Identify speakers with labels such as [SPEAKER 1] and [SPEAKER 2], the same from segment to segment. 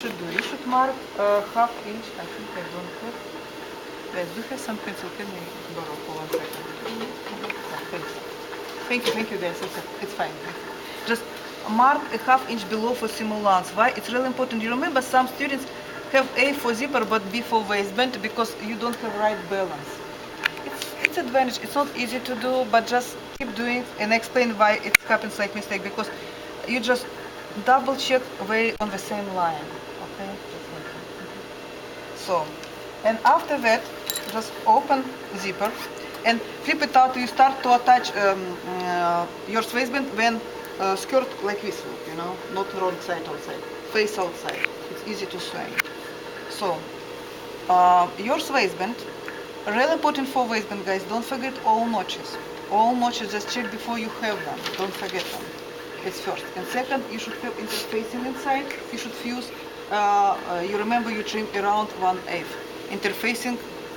[SPEAKER 1] You should mark half inch. I think I don't have. Guys, do you have some pencil? Can I borrow for 1 second? Thanks. Thank you guys. It's fine. Just mark a half inch below for simulants. Why? It's really important. You remember some students have A for zipper but B for waistband because you don't have right balance. It's advantage. It's not easy to do, but just keep doing it and explain why it happens like mistake, because you just double check way on the same line. Okay. So, and after that, just open zipper and flip it out. You start to attach your waistband when skirt like this look, you know, not wrong side outside, face outside. It's easy to swing. So, your waistband, really important for waistband, guys. Don't forget all notches. All notches, just check before you have them. Don't forget them. It's first. And second, you should have interfacing inside. You should fuse. You remember you trim around 1/8. Interfacing,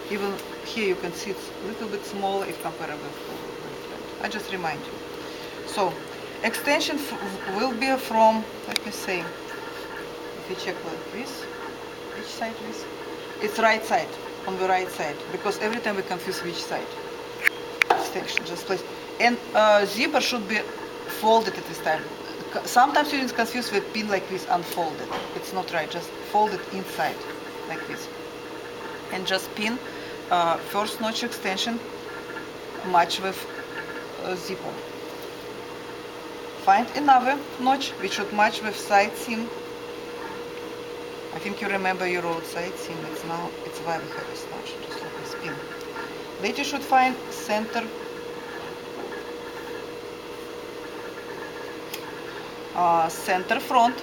[SPEAKER 1] even here you can see it's a little bit smaller if comparable to waistband. I just remind you. So, extension will be from, let me say, if you check like this, which side is? It's right side, on the right side, because every time we confuse which side. Extension, just place. And zipper should be folded at this time. Sometimes students confuse with pin like this, unfolded. It's not right, just fold it inside, like this. And just pin first notch extension, match with zipper. Find another notch which should match with side seam. I think you remember your old side seam. It's why we have this notch, just like this pin. Later you should find center center front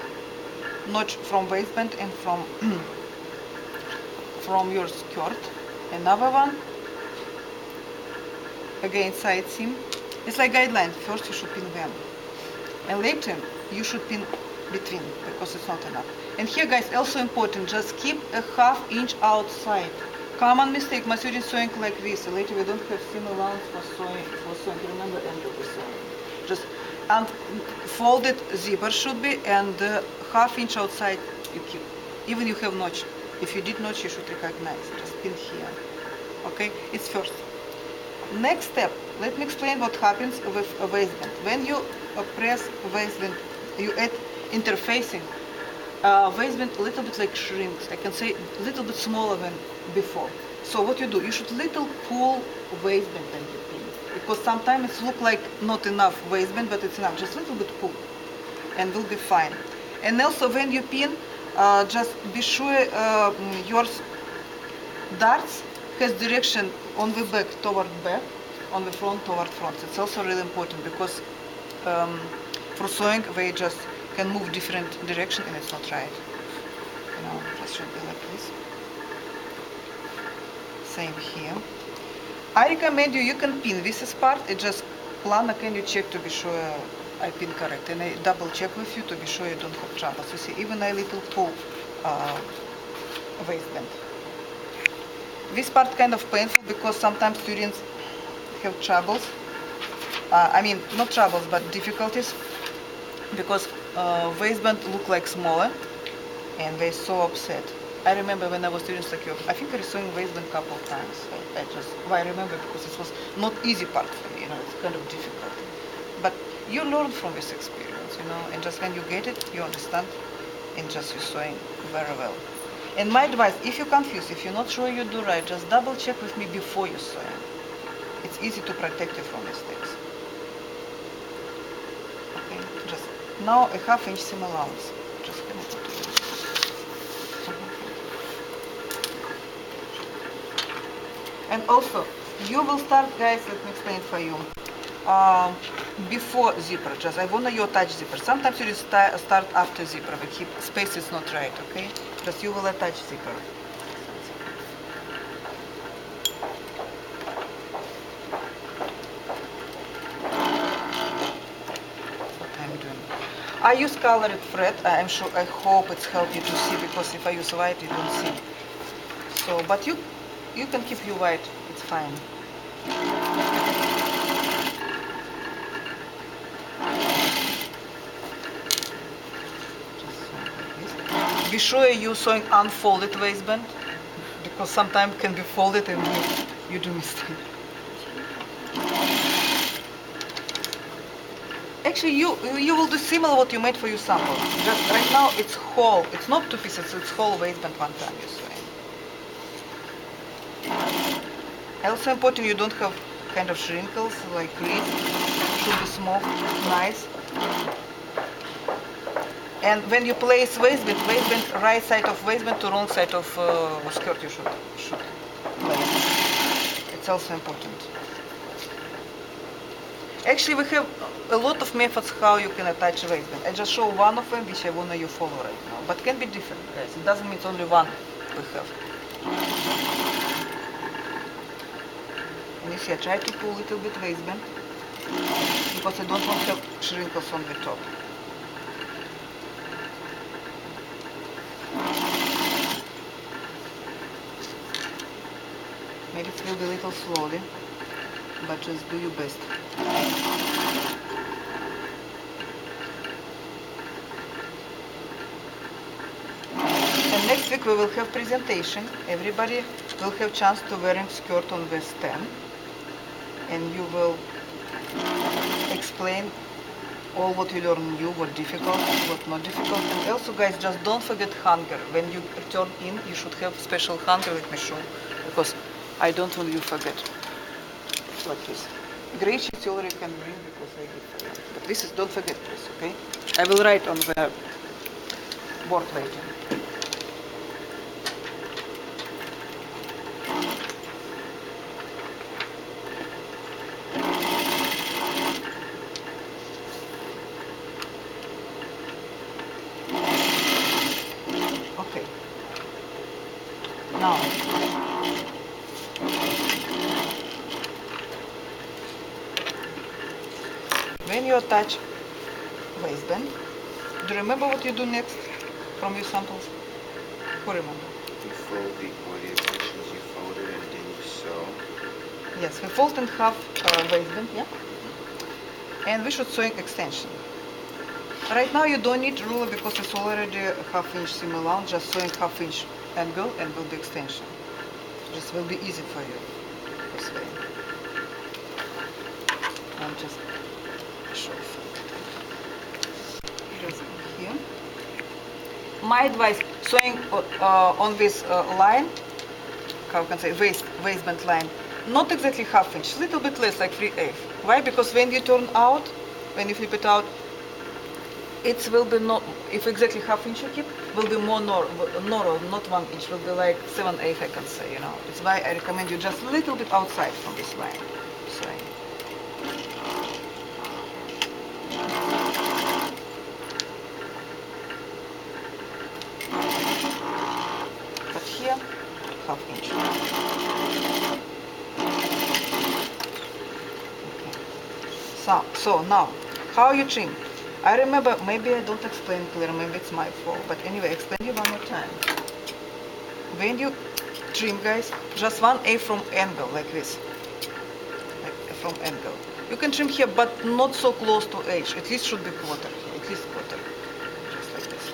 [SPEAKER 1] notch from waistband and from from your skirt. Another one, again side seam. It's like guideline. First you should pin them, and later you should pin between, because it's not enough. And here, guys, also important, just keep a half inch outside. Common mistake, my students sewing like this. Later we don't have seam allowance for sewing. Remember, end of the sewing. Just unfolded zipper should be, and half inch outside you keep. Even you have notch. If you did notch, you should recognize. Just pin here. Okay, it's first. Next step, let me explain what happens with a waistband. When you press waistband, you add interfacing. Waistband a little bit like shrinks. I can say a little bit smaller than before. So what you do, you should little pull waistband and you pin. Because sometimes it look like not enough waistband, but it's enough. Just a little bit pull, and will be fine. And also when you pin, just be sure your darts has direction on the back toward back, on the front toward front. It's also really important, because for sewing they just can move different direction and it's not right. You know, just should be like this. Same here. I recommend you can pin this part. It just plan, can you check to be sure I pin correct, and I double check with you to be sure you don't have trouble. So see, even a little pull waistband. This part kind of painful because sometimes students have troubles. I mean, not troubles, but difficulties, because waistband look like smaller, and they're so upset. I remember when I was students like you, I think I was sewing waistband a couple of times. I remember because it was not easy part for me, you know, it's kind of difficult. But you learn from this experience, you know, and just when you get it, you understand, and just you're sewing very well. And my advice, if you're confused, if you're not sure you do right, just double check with me before you sewing. It's easy to protect you from mistakes. Okay, just now a half inch seam allowance. Just gonna put it in. And also, you will start, guys, let me explain for you. Before zipper, just I want you attach zipper. Sometimes you start after zipper. The hip space is not right, okay? Just you will attach zipper. What I'm doing. I use colored thread. I'm sure. I hope it's helped you to see, because if I use white, you don't see. So, but you can keep your white. It's fine. be sure you sewing unfolded waistband, because sometimes can be folded and you do mistake. Actually, you will do similar what you made for your sample. Just right now it's whole. It's not 2 pieces. It's whole waistband one time you're sewing. Also important you don't have kind of wrinkles like this. Should be smooth, nice. And when you place waistband, right side of waistband to wrong side of skirt you should place. It's also important. Actually, we have a lot of methods how you can attach a waistband. I just show one of them, which I want you follow right now. But can be different, guys. It doesn't mean it's only one we have. And you see, I try to pull a little bit waistband because I don't want to have wrinkles on the top. Maybe it will be a little slowly, but just do your best. And next week we will have presentation. Everybody will have chance to wearing skirt on the stand, and you will explain all what you learn new, what difficult, what not difficult. And also, guys, just don't forget hanger. When you turn in, you should have special hanger. Let me show, because I don't want you forget. Like this. Gray sheets you already can bring because I did for you. But this is, don't forget this, okay? I will write on the board later. Okay. Now, when you attach waistband, do you remember what you do next from your samples? Who remember?
[SPEAKER 2] You fold the orientations, you fold it and then you sew.
[SPEAKER 1] Yes, we fold in half waistband, yeah? And we should sewing extension. Right now you don't need ruler because it's already a half-inch seam allowance, just sewing half-inch angle and will be extension. Just will be easy for you this way. I'm just show just here. My advice, sewing on this line, how can I say, waistband line, not exactly half-inch, a little bit less, like 3/8. Why? Because when you turn out, when you flip it out, it will be not, if exactly half-inch you keep, will be more normal, not 1 inch, will be like 7/8, I can say, you know. It's why I recommend you just a little bit outside from this line. Sewing. But here, half-inch. Okay. So now, how you trim? I remember, maybe I don't explain clear, maybe it's my fault, but anyway, explain you one more time. When you trim, guys, just 1/8 from angle, like this. Like from angle. You can trim here, but not so close to edge. At least should be quarter here, at least quarter. Just like this.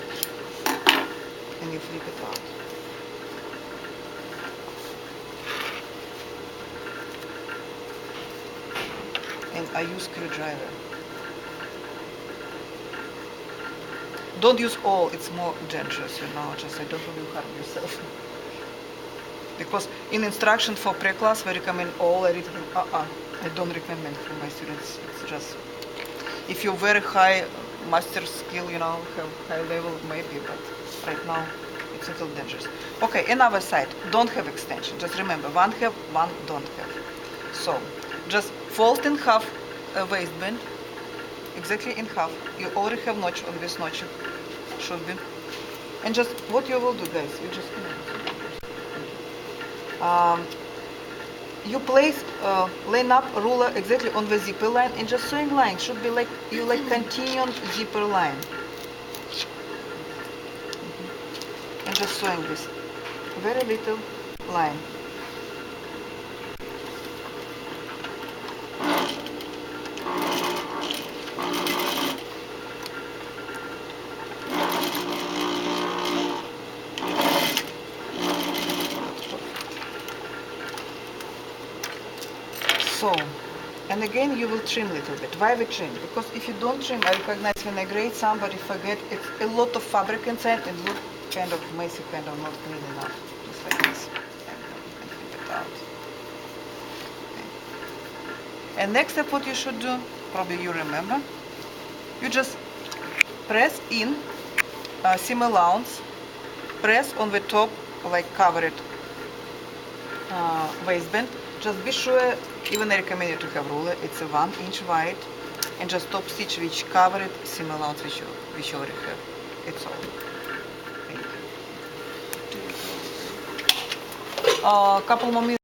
[SPEAKER 1] And you flip it out. And I use screwdriver. Don't use all, it's more dangerous, you know, just I don't want you to harm yourself. Because in instruction for pre-class, we recommend all, I don't recommend for my students. It's just, if you're very high master skill, you know, have high level, maybe, but right now, it's a little dangerous. Okay, another side, don't have extension. Just remember, one have, one don't have. So, just fold in half a waistband, exactly in half. You already have notch on this notch, should be. And just what you will do, guys, you just you place line up ruler exactly on the zipper line, and just sewing line should be like you like continuing zipper line. And just sewing this very little line. So, and again you will trim a little bit. Why we trim? Because if you don't trim, I recognize when I grade somebody forget it's a lot of fabric inside and look kind of messy, kind of not clean enough. Just like this. And flip it out. Okay. And next step what you should do, probably you remember, you just press in seam allowance, press on the top, like cover it waistband. Just be sure, even I recommend you to have ruler, it's a 1 inch wide, and just top stitch which cover it, seam allowance which you already have. It's all. Thank you. A couple more minutes.